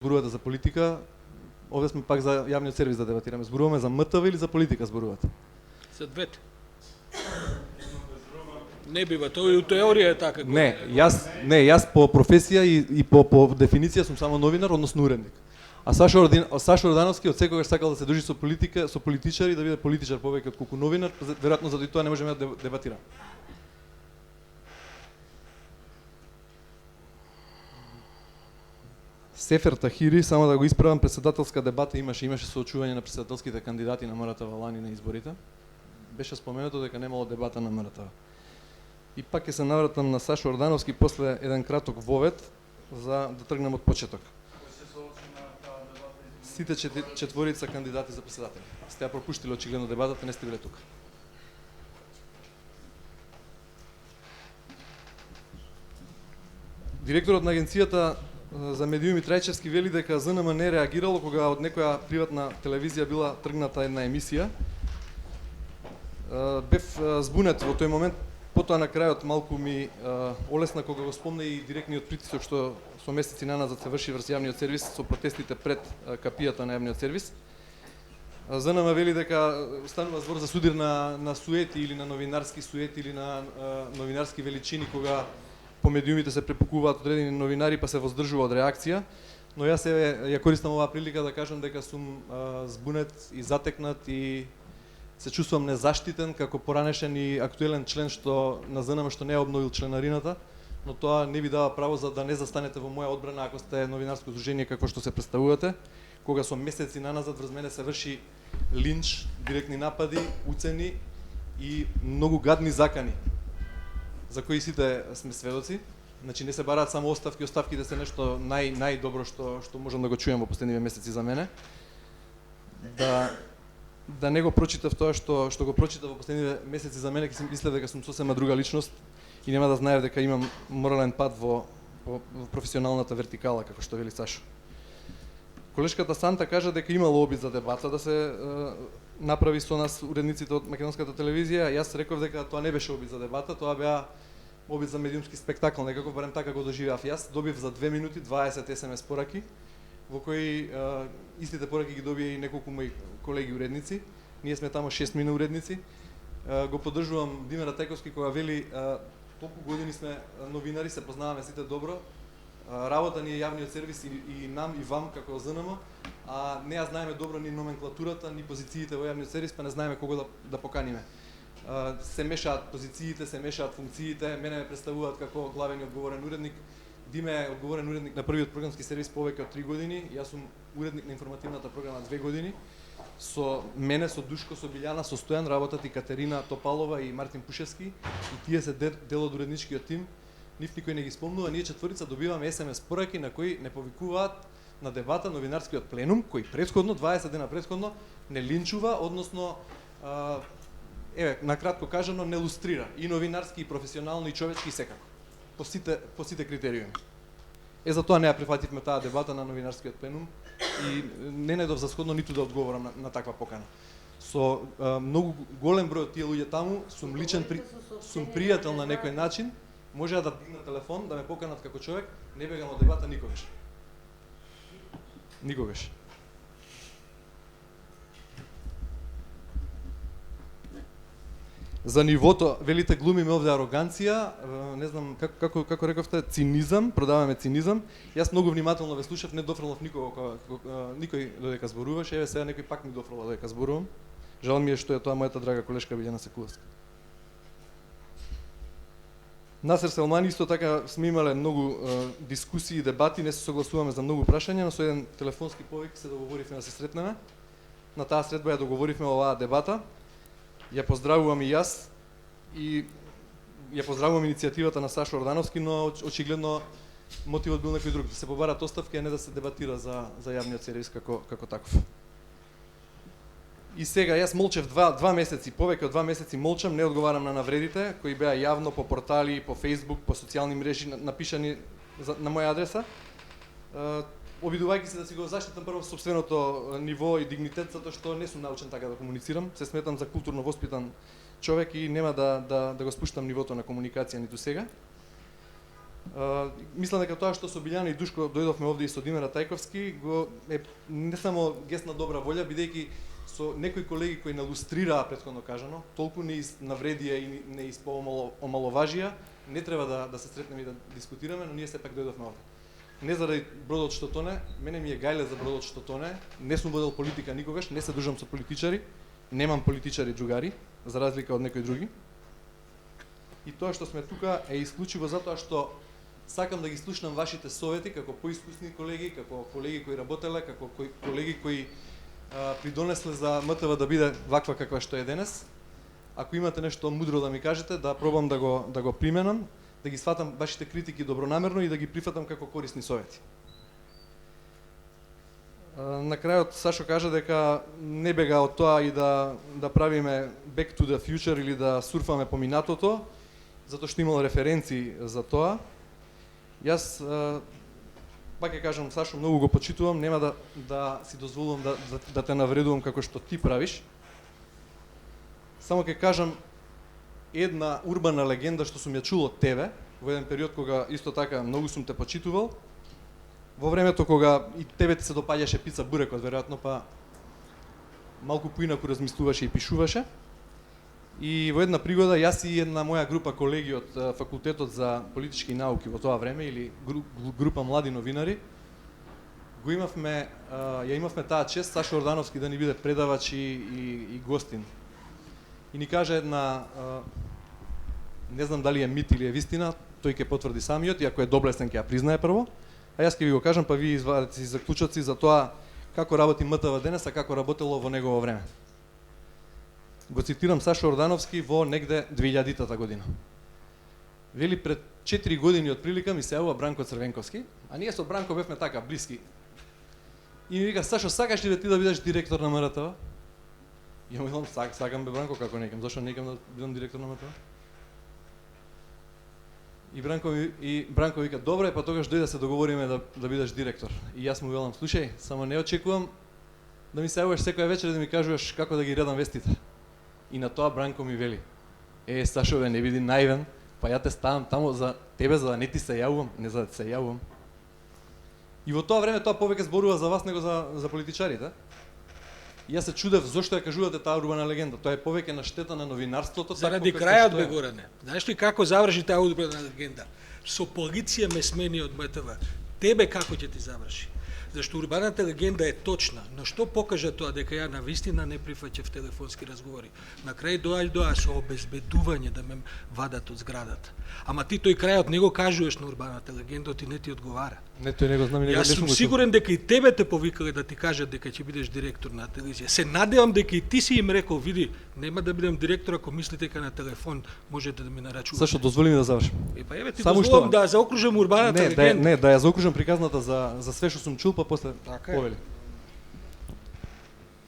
зборувате за политика, овде сме пак за јавниот сервис да дебатираме. Зборуваме за МТВ или за политика зборувате? За двете. Не бива, тоа и у теорија е така. Јас по професија и по дефиниција сум само новинар, односно уредник. А Сашо Ордановски од секогаш сакал да се дружи со политика, со политичари, да биде политичар повеќе од колку новинар, веројатно затоа тоа не можеме да дебатираме. Сефер Тахири, само да го исправам, председателска дебата имаше соочување на председателските кандидати на МРТВ лани на изборите. Беше споменато дека немало дебата на МРТВ. И пак ќе се навратам на Сашо Ордановски после еден краток вовед за да тргнем од почеток. Сите четворица кандидати за председатели. Сте ја пропуштиле очигледно дебатата, не сте биле тука. Директорот на агенцијата за медиуми Трајчевски вели дека ЗНМ не реагирало кога од некоја приватна телевизија била тргната една емисија. Бев збунет во тој момент, потоа на крајот малку ми олесна кога го спомна и директниот притисок што со месеци наназад се врши врз јавниот сервис со протестите пред капијата на јавниот сервис. ЗНМ вели дека станува збор за судир на суети или на новинарски суети или на новинарски величини кога по медиумите се препукуваат одредени новинари па се воздржува од реакција, но јас ја користам оваа прилика да кажам дека сум збунет и затекнат и се чувствувам незаштитен како поранешен и актуелен член што на ЗНМ што не е обновил членарината, но тоа не ви дава право за да не застанете во моја одбрана ако сте новинарско здружение какво што се представувате, кога со месеци наназад врз мене се врши линч, директни напади, уцени и многу гадни закани за кои сите сме сведоци. Значи не се бараат само оставки, оставките се нешто најдобро што можам да го чујам во последниве месеци за мене. Да не го прочитав тоа што го прочитав во последниве месеци за мене, ќе си мислев дека сум сосема друга личност и нема да знаев дека имам морален пат во професионалната вертикала, како што вели Сашо. Колешката Санта кажа дека имало обид за дебата да се направи со нас уредниците од македонската телевизија. Јас реков дека тоа не беше обид за дебата, тоа беа обид за медиумски спектакл, некако барем така го доживеав јас. Добив за 2 минути 20 SMS пораки, во кои истите пораки ги добија и неколку мои колеги уредници. Ние сме тамо 6 мина уредници. Го поддржувам Димера Тековски кога вели толку години сме новинари, се познаваме сите добро. Работа ни е јавниот сервис и нам и вам како ЗНМ, а не ја знаеме добро ни номенклатурата, ни позициите во јавниот сервис, па не знаеме кого да поканиме. Се мешаат позициите, се мешаат функциите, мене ме представуваат како главен и одговорен уредник. Диме е одговорен уредник на првиот програмски сервис повеќе од 3 години, јас сум уредник на информативната програма 2 години. Со мене, со Душко, со Билјана, со Стојан работат и Катерина Топалова и Мартин Пушевски, и тие се дел од уредничкиот тим. Нив никој не ги спомнува, ние четворица добиваме SMS пораки на кои не повикуваат на дебата новинарскиот пленум, кој претходно 20 дена претходно не линчува, односно накратко кажано не лустрира и новинарски и професионално и човечки и секако. По сите критериуми. За тоа не ја прифативме таа дебата на новинарскиот пленум и не најдов за сходно ниту да одговорам на таква покана. Со многу голем број од тие луѓе таму сум сум пријател на некој начин. Можеа да дигнат телефон, да ме поканат како човек, не бегам од дебата никогаш. Никогаш. За нивото, велите глумиме овде ароганција, не знам како рековте, цинизам, продаваме цинизам. Јас многу внимателно ве слушав, не дофрлав никој додека зборуваше, еве сега некој пак ми дофрла додека зборувам. Жал ми е што е тоа мојата драга колешка Билјана Секуловска. Насер Селмани исто така сме имале многу дискусии и дебати, не се согласуваме за многу прашања, но со еден телефонски повик се договоривме да се сретнеме. На таа средба ја договоривме оваа дебата. Ја поздравувам и јас и ја поздравувам иницијативата на Сашо Ордановски, но очигледно мотивот бил некој друг, да се побарат оставки, а не да се дебатира за јавниот сервис како таков. И сега јас молчев 2 месеци, повеќе од 2 месеци молчам, не одговарам на навредите кои беа јавно по портали, по Facebook, по социјални мрежи напишани на моја адреса. Обидувајќи се да си го заштитам прво сопственото ниво и дигнитет, затоа што не сум научен така да комуницирам, се сметам за културно воспитан човек и нема да го спуштам нивото на комуникација ниту сега. Мислам дека тоа што со Билјана и Душко дојдовме овде и со Димера Тајковски не само гест на добра волја, бидејќи со некои колеги кои налустрираа претходно кажано, толку не навредија и не омаловажија, не треба да се сретнеме и да дискутираме, но ние сепак дојдовме овде. Не заради бродот што тоне, мене ми е гајле за бродот што тоне, не сум водел политика никогаш, не се дружам со политичари, немам политичари џугари, за разлика од некои други. И тоа што сме тука е исклучиво затоа што сакам да ги слушнам вашите совети како поискусни колеги, како колеги кои работеле, како колеги кои придонесле за МТВ да биде ваква каква што е денес. Ако имате нешто мудро да ми кажете, да пробам да го применам, да ги сватам вашите критики добронамерно и да ги прифатам како корисни совети. На крајот Сашо кажа дека не бега од тоа и да правиме back to the future или да сурфаме по минатото, затоа што имал референции за тоа. Јас пак ќе кажам, Сашо, многу го почитувам, нема да си дозволувам да те навредувам како што ти правиш. Само ќе кажам една урбана легенда што сум ја чул од тебе во еден период кога исто така многу сум те почитувал. Во времето кога и тебе ти се допаѓаше пица бурекот веројатно, па малку поинаку размислуваше и пишуваше. И во една пригода јас и една моја група колеги од факултетот за политички науки во тоа време или група млади новинари го имавме таа чест Сашо Ордановски да ни биде предавач и гостин. И ни кажа една не знам дали е мит или е вистина, тој ќе потврди самиот и ако е доблесен ќе ја признае прво. А јас ќе ви го кажам, па ви извадете си заклучоци за тоа како работи МТВ денес, а како работело во негово време. Го цитирам Сашо Ордановски во негде 2000-та година. Вели пред 4 години од прилика ми се јавува Бранко Црвенковски, а ние со Бранко бевме така блиски. И ми вика: Сашо, сакаш ли да ти да бидеш директор на МРТВ? И ја му велам: сакам бе Бранко, како некам, зашто некам да бидам директор на МРТВ? И Бранко вика: добре, па тогаш дојде да се договориме да бидеш директор. И јас му велам: слушај, само не очекувам да ми се јавуваш секоја вечер да ми кажуваш како да ги редам вестите. И на тоа Бранко ми вели: Сашо бе, не биди наивен, па ја те ставам таму за тебе за да не ти се јавувам, не за да се јавувам. И во тоа време тоа повеќе зборува за вас него за политичарите. И јас се чудев зошто ја кажувате таа урбана легенда. Тоа е повеќе на штета на новинарството. Заради крајот бе Горане. Знаеш ли како заврши таа урбана легенда? Со полиција ме смени од МТВ. Тебе како ќе ти заврши? Зашто урбаната легенда е точна, но што покажа тоа дека ја навистина не прифаќав телефонски разговори. На крај доа со обезбедување да ме вадат од зградата. Ама ти тој крајот не го кажуваш на урбаната легенда, ти не ти одговара. Не, тој не го знам и не го. Јас сум сигурен дека и тебе те повикале да ти кажат дека ќе бидеш директор на телевизија. Се надевам дека и ти си им рекол: види, нема да бидам директор ако мислите дека на телефон можете да ми нарачувате. Зашто дозволи ми да завршам? Па еве ти дозволам да заокружам урбаната легенда. Не, да ја заокружам приказната за све што сум чул, па после повели.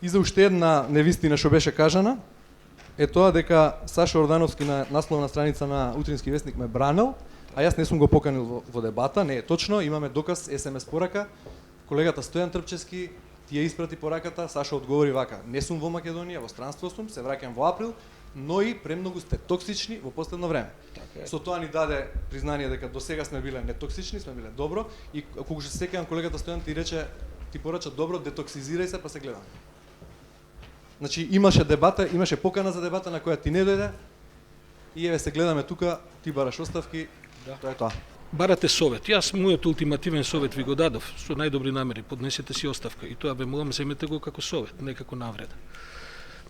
И за уште една невистина што беше кажана е тоа дека Сашо Ордановски на насловна страница на Утрински вестник ме бранел, а јас не сум го поканил во дебата. Не е точно, имаме доказ, SMS порака. Колегата Стојан Трпчевски ти ја испрати пораката, Сашо одговори вака: не сум во Македонија, во странство сум, се враќам во април, но и премногу сте токсични во последно време. Со тоа ни даде признание дека до сега сме биле нетоксични, сме биле добро, и кога се сеќавам колегата Стојан ти рече, ти порача: добро, детоксизирај се па се гледам. Значи имаше дебата, имаше покана за дебата на која ти не дојде и еве се гледаме тука, ти бараш оставки, тоа е тоа. Барате совет. Јас мојот ултимативен совет ви го дадов со најдобри намери. Поднесете си оставка и тоа ве молам, земете го како совет, не како навреда.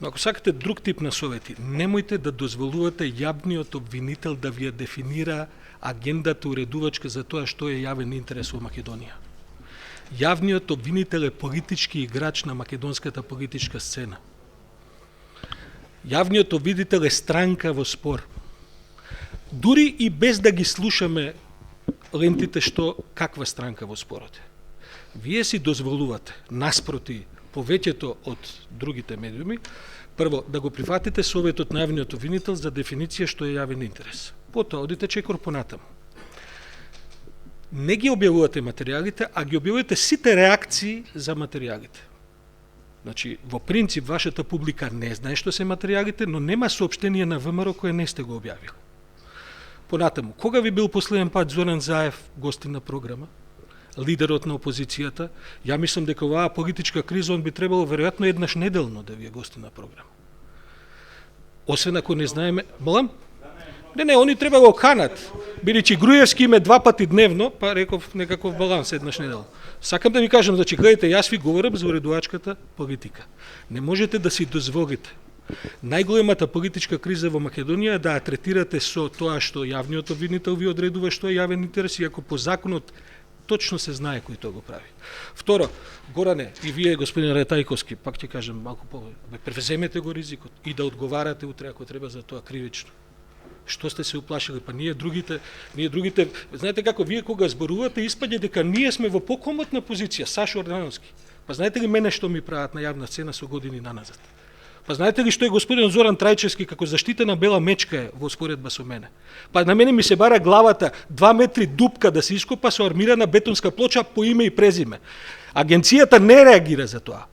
Но ако сакате друг тип на совети, немојте да дозволувате јавниот обвинител да ви ја дефинира агендата уредувачка за тоа што е јавен интерес во Македонија. Јавниот обвинител е политички играч на македонската политичка сцена. Јавниот обвинител е странка во спор. Дури и без да ги слушаме лентите што каква странка во спорот е. Вие си дозволувате, наспроти повеќето од другите медиуми, прво да го прифатите советот на јавниот обвинител за дефиниција што е јавен интерес. Потоа одите чекор понатаму. Не ги објавувате материјалите, а ги објавувате сите реакции за материјалите. Значи, во принцип, вашата публика не знае што се материјалите, но нема соопштение на ВМРО кое не сте го објавили. Понатаму, кога ви бил последен пат Зоран Заев гостин на програма? Лидерот на опозицијата? Ја мислам дека оваа политичка криза он би требало веројатно еднаш неделно да ви е гостин на програма. Освен ако не знаеме, молам? Не, они треба го канат. Бидејќи Груевски име 2 пати дневно, па реков некаков баланс еднаш неделно. Сакам да ви кажам, значи, гледайте, јас ви говорам за уредувачката политика. Не можете да си дозволите најголемата политичка криза во Македонија да ја третирате со тоа што јавниот обвинител ви одредува што е јавен интерес, иако по законот точно се знае кој тоа го прави. Второ, Горане, и вие, господин Ретајковски, пак ќе кажем малку превземете го ризикот и да одговарате утре ако треба за тоа кривично. Што сте се уплашили? Па ние другите, знаете како, вие кога зборувате, испаѓа дека ние сме во покомотна позиција, Сашо Ордановски. Па знаете ли мене што ми прават на јавна сцена со години наназад? Па знаете ли што е господин Зоран Трајчевски како заштитена бела мечка е во споредба со мене? Па на мене ми се бара главата 2 метри дупка да се ископа со армирана бетонска плоча по име и презиме. Агенцијата не реагира за тоа.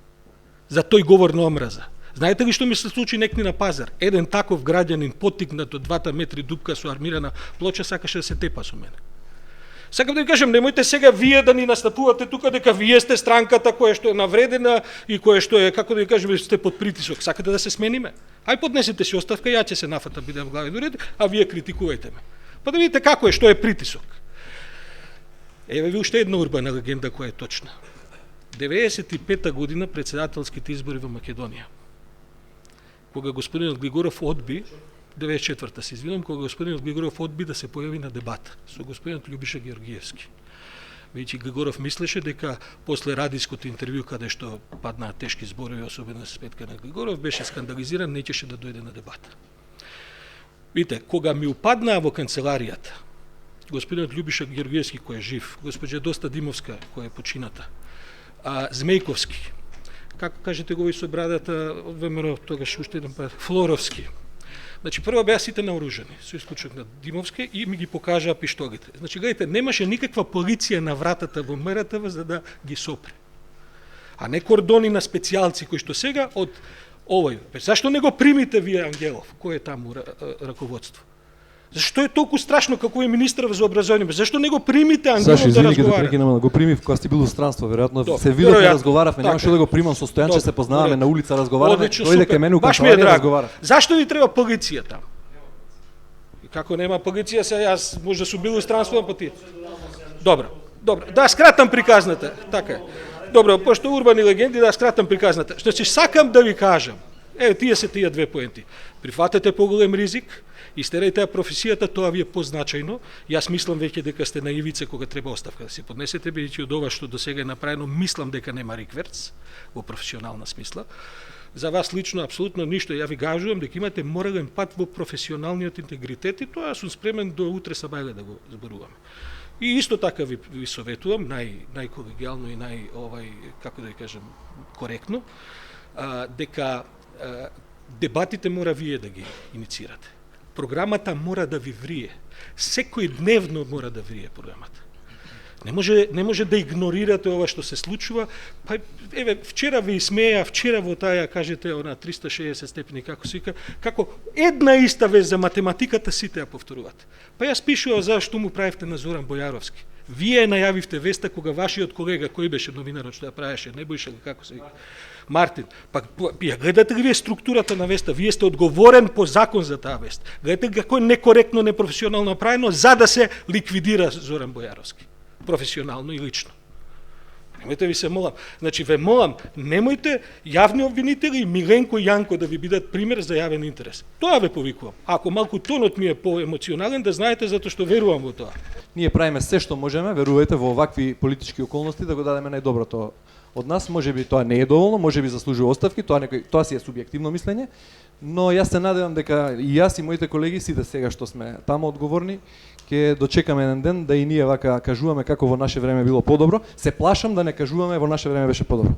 За тој говор на омраза. Знаете ли што ми се случи некни на пазар? Еден таков граѓанин потикнат од 2 метри дупка со армирана плоча сакаше да се тепа со мене. Сакам да ви кажам, немојте сега вие да ни настапувате тука дека вие сте странката која што е навредена и која што е, како да ви кажем, сте под притисок. Сакате да се смениме? Ај поднесете си оставка, ја ќе се нафатам, бидам главен уред, а вие критикувајте ме. Па да видите како е, што е притисок. Еве ви уште една урбана легенда која е точна. 95-та година председателските избори во Македонија. Кога господинот Глигоров одби, 94-та се извинам, кога господинот Глигоров одби да се појави на дебата со господинот Љубиша Георгиевски. Веќе Глигоров мислеше дека после радиското интервју каде што паднаа тешки зборови, особено со Петка на Глигоров, беше скандализиран, неќеше да дојде на дебата. Видите, кога ми упаднаа во канцеларијата, господинот Љубиша Георгиевски кој е жив, госпоđа Доста Димовска која е почината, Змејковски, како кажете го и со брадата од ВМРО, тогаш уште еден пат, Флоровски. Значи, прво беа сите наоружени, со исклучок на Димовска и ми ги покажаа пиштолите. Значи, гледайте, немаше никаква полиција на вратата во МРТВ за да ги сопре. А не кордони на специјалци кои што сега од овој. Зашто не го примите вие Ангелов, кој е таму раководство? Зашто е толку страшно како е министр за образование? Зашто не го примите Ангелов Саши, да разговара? Саши, извини, да прекинам, го примив кога сте бил во странство, веројатно се видовме, разговаравме, немаше да го примам со Стојанче, се познаваме на улица, разговараме, дојде кај мене у канцеларија, разговарав. Зашто ви треба полиција таму? И како нема полиција, се јас може да сум бил у странство на пати. Добро. Да скратам приказната, така е. Добро, пошто урбани легенди, да скратам приказната. Значи, сакам да ви кажам, тие се тие две поенти. Прифатете поголем ризик, истерајте ја професијата, тоа ви е позначајно. Јас мислам веќе дека сте на ивица кога треба оставка да се поднесете, бидејќи од ова што досега е направено, мислам дека нема рикверц во професионална смисла. За вас лично апсолутно ништо, ја ви кажувам дека имате морален пат во професионалниот интегритет и тоа сум спремен до утре сабајле да го зборуваме. И исто така ви советувам, најколегијално и како да ви кажем, коректно, дека дебатите мора вие да ги инициирате. Програмата мора да ви врие. Секој дневно мора да врие програмата. Не може да игнорирате ова што се случува. Па еве вчера ви смеја, вчера во таа кажете она 360 степени како се вика, како една иста вест за математиката сите ја повторуваат. Па јас пишував зашто му правевте на Зоран Бојаровски. Вие најавивте веста кога вашиот колега, кој беше новинарот што ја правеше, Небојша како се вика, Мартин, па ја гледате ли вие структурата на веста? Вие сте одговорен по закон за таа вест. Гледате како некоректно, непрофесионално направено за да се ликвидира Зоран Бојаровски. Професионално и лично. Немојте ви се молам. Значи, ве молам, немојте јавни обвинители Миленко и Јанко да ви бидат пример за јавен интерес. Тоа ве повикувам. Ако малку тонот ми е поемоционален, да знаете затоа што верувам во тоа. Ние правиме се што можеме, верувајте, во овакви политички околности да го дадеме најдоброто од нас. Можеби тоа не е доволно, можеби заслужува оставки, тоа си е субјективно мислење, но јас се надевам дека и јас и моите колеги, сите сега што сме таму одговорни, ќе дочекаме еден ден да и ние вака кажуваме како во наше време било подобро. Се плашам да не кажуваме во наше време беше подобро.